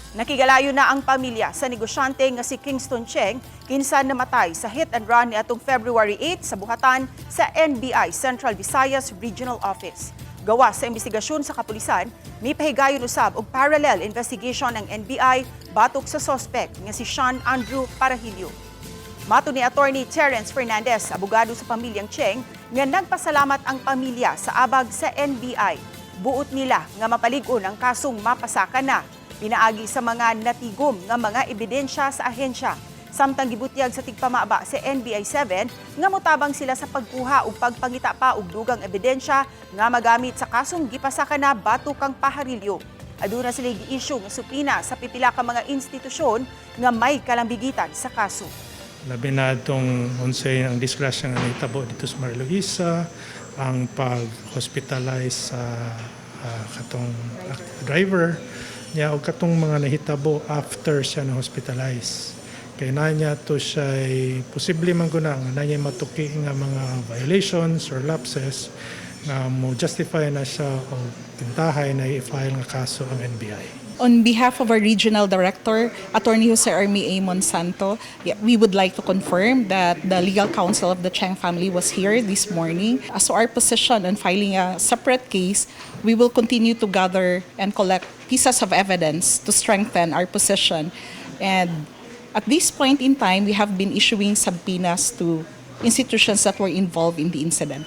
Nakigalayo na ang pamilya sa negosyante nga si Kingston Cheng kinsan namatay sa hit and run niadtong February 8 sa buhatan sa NBI Central Visayas Regional Office. Gawa sa investigasyon sa kapulisan, may pahigayon usab og parallel investigation ng NBI batok sa suspect nga si Sean Andrew Parahilio. Mato ni Attorney Terence Fernandez, abogado sa pamilyang Cheng, nga nagpasalamat ang pamilya sa abag sa NBI. Buot nila nga mapalig-on ang kasong mapasaka na. Pinaagi sa mga natigom nga mga ebidensya sa ahensya. Samtang gibutyag sa tigpamaba sa NBI 7 nga motabang sila sa pagkuha ug pagpangita pa og dugang ebidensya nga magamit sa kasong gipasaka na batok kang Paharilyo. Aduna sila gi-issue nga supina sa pipila ka mga institusyon nga may kalambigitan sa kaso. Labi na itong unsay ang disgrasya nga nahitabo dito sa Maria Luisa, ang pag-hospitalize sa katong driver niya o katong mga nahitabo after siya na-hospitalize. Kaya na niya to siya posible man guna nga na niya matuki nga mga violations or lapses na mo justify na siya o tintahay na i-file nga kaso ang NBI. On behalf of our Regional Director, Attorney Jose Army A. Monsanto, we would like to confirm that the legal counsel of the Cheng family was here this morning. As to our position on filing a separate case, we will continue to gather and collect pieces of evidence to strengthen our position. And at this point in time, we have been issuing subpoenas to institutions that were involved in the incident.